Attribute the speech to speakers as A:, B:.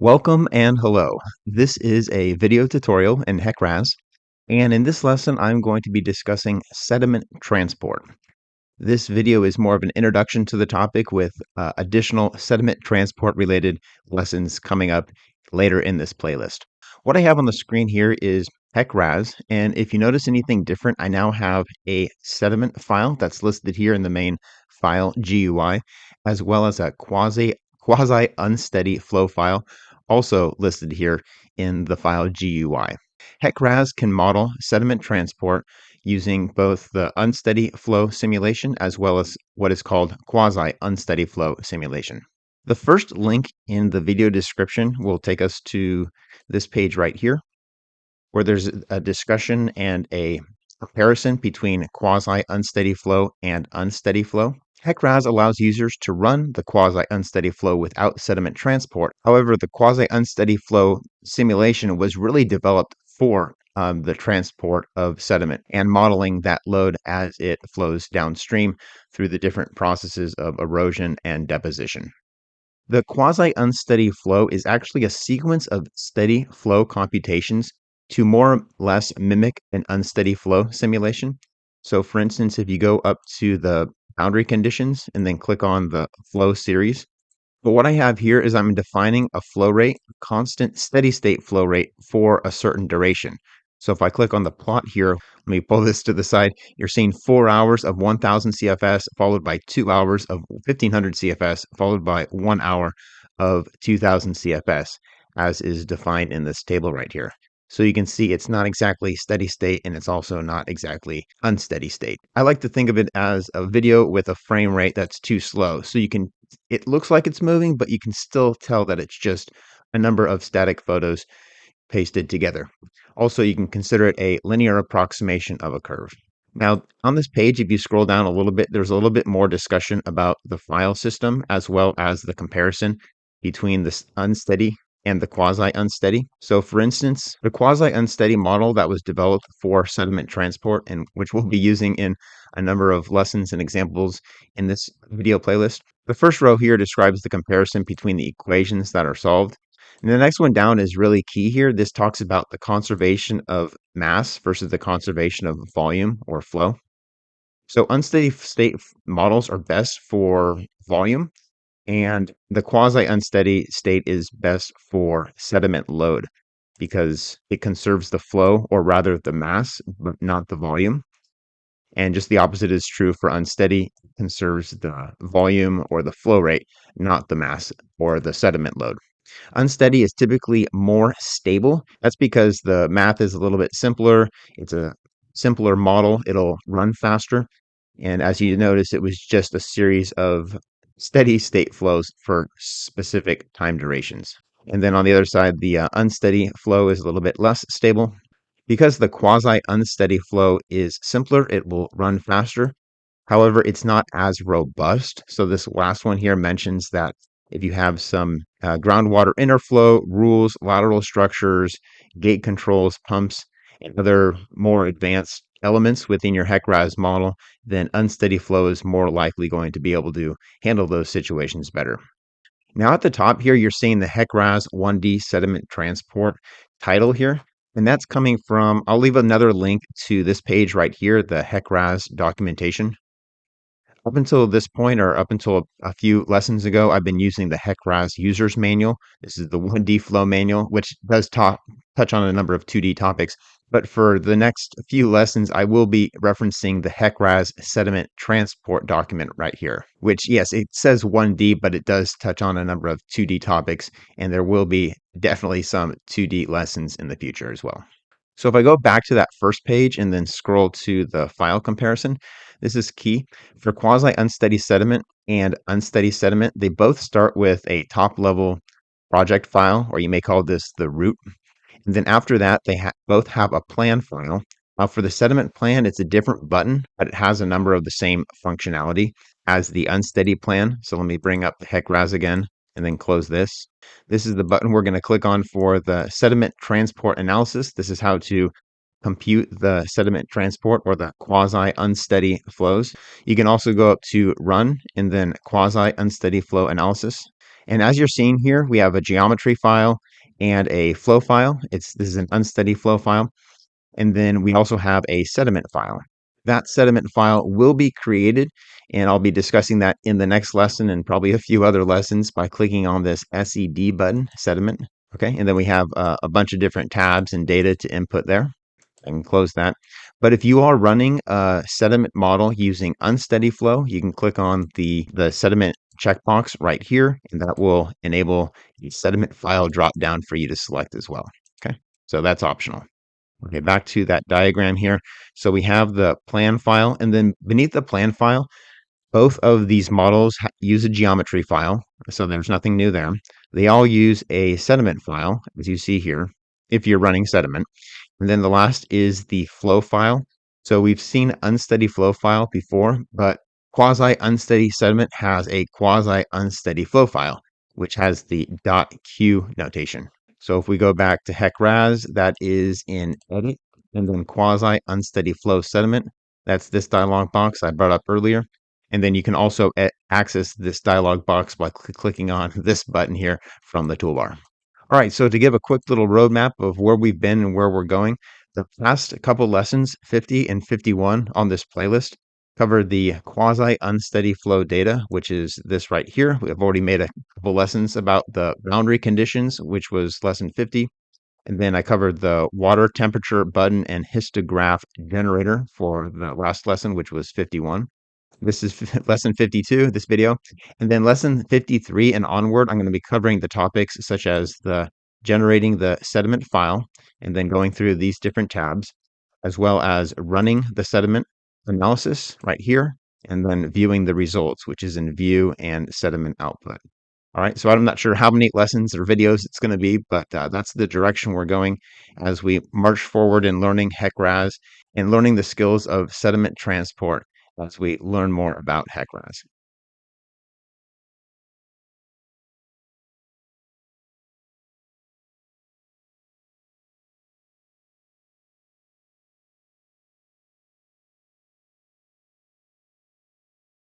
A: Welcome and hello. This is a video tutorial in HEC RAS, and in this lesson I'm going to be discussing sediment transport. This video is more of an introduction to the topic with additional sediment transport related lessons coming up later in this playlist. What I have on the screen here is HEC RAS, and if you notice anything different, I now have a sediment file that's listed here in the main file GUI, as well as a quasi-unsteady flow file also listed here in the file GUI. HEC RAS can model sediment transport using both the unsteady flow simulation as well as what is called quasi-unsteady flow simulation. The first link in the video description will take us to this page right here, where there's a discussion and a comparison between quasi-unsteady flow and unsteady flow. HEC RAS allows users to run the quasi-unsteady flow without sediment transport. However, the quasi-unsteady flow simulation was really developed for the transport of sediment and modeling that load as it flows downstream through the different processes of erosion and deposition. The quasi-unsteady flow is actually a sequence of steady flow computations to more or less mimic an unsteady flow simulation. So for instance, if you go up to the boundary conditions and then click on the flow series, but what I have here is I'm defining a flow rate, constant steady state flow rate for a certain duration. So if I click on the plot here, let me pull this to the side, you're seeing 4 hours of 1000 CFS followed by 2 hours of 1500 CFS followed by 1 hour of 2000 CFS as is defined in this table right here. So you can see it's not exactly steady state and it's also not exactly unsteady state. I like to think of it as a video with a frame rate that's too slow. So it looks like it's moving, but you can still tell that it's just a number of static photos pasted together. Also, you can consider it a linear approximation of a curve. Now, on this page, if you scroll down a little bit, there's a little bit more discussion about the file system as well as the comparison between the unsteady and the quasi-unsteady. So for instance, the quasi-unsteady model that was developed for sediment transport and which we'll be using in a number of lessons and examples in this video playlist. The first row here describes the comparison between the equations that are solved. And the next one down is really key here. This talks about the conservation of mass versus the conservation of volume or flow. So unsteady state models are best for volume, and the quasi-unsteady state is best for sediment load because it conserves the flow, or rather the mass, but not the volume. And just the opposite is true for unsteady, it conserves the volume or the flow rate, not the mass or the sediment load. Unsteady is typically more stable. That's because the math is a little bit simpler. It's a simpler model. It'll run faster. And as you notice, it was just a series of steady state flows for specific time durations. And then on the other side, the unsteady flow is a little bit less stable. Because the quasi-unsteady flow is simpler, it will run faster. However, it's not as robust. So this last one here mentions that if you have some groundwater interflow rules, lateral structures, gate controls, pumps, and other more advanced elements within your HEC RAS model, then unsteady flow is more likely going to be able to handle those situations better. Now at the top here, you're seeing the HEC RAS 1D sediment transport title here. And that's coming from, I'll leave another link to this page right here, the HEC RAS documentation. Up until this point, or up until a few lessons ago, I've been using the HEC RAS User's Manual. This is the 1D Flow Manual, which does touch on a number of 2D topics. But for the next few lessons, I will be referencing the HEC RAS Sediment Transport document right here, which, yes, it says 1D, but it does touch on a number of 2D topics, and there will be definitely some 2D lessons in the future as well. So if I go back to that first page and then scroll to the file comparison, this is key. For quasi-unsteady sediment and unsteady sediment, they both start with a top-level project file, or you may call this the root. And then after that, they both have a plan file. For the sediment plan, it's a different button, but it has a number of the same functionality as the unsteady plan. So let me bring up the HEC RAS again and then close this. This is the button we're going to click on for the sediment transport analysis. This is how to compute the sediment transport or the quasi-unsteady flows. You can also go up to run and then quasi-unsteady flow analysis. And as you're seeing here, we have a geometry file and a flow file. This is an unsteady flow file. And then we also have a sediment file. That sediment file will be created, and I'll be discussing that in the next lesson and probably a few other lessons by clicking on this SED button, sediment. Okay, and then we have a bunch of different tabs and data to input there. I can close that. But if you are running a sediment model using unsteady flow, you can click on the sediment checkbox right here, and that will enable the sediment file drop down for you to select as well. Okay, so that's optional. Okay, back to that diagram here. So we have the plan file, and then beneath the plan file, both of these models use a geometry file, so there's nothing new there. They all use a sediment file, as you see here, if you're running sediment. And then the last is the flow file. So we've seen unsteady flow file before, but quasi-unsteady sediment has a quasi-unsteady flow file, which has the .q notation. So if we go back to HEC RAS, that is in edit, and then quasi-unsteady flow sediment. That's this dialog box I brought up earlier. And then you can also access this dialog box by clicking on this button here from the toolbar. All right, so to give a quick little roadmap of where we've been and where we're going, the past couple lessons, 50 and 51 on this playlist, covered the quasi-unsteady flow data, which is this right here. We've already made a couple lessons about the boundary conditions, which was lesson 50. And then I covered the water temperature button and histograph generator for the last lesson, which was 51. This is lesson 52, this video. And then lesson 53 and onward, I'm going to be covering the topics such as the generating the sediment file and then going through these different tabs, as well as running the sediment analysis right here, and then viewing the results, which is in view and sediment output. All right, so I'm not sure how many lessons or videos it's going to be, but that's the direction we're going as we march forward in learning HEC RAS and learning the skills of sediment transport as we learn more about HEC RAS.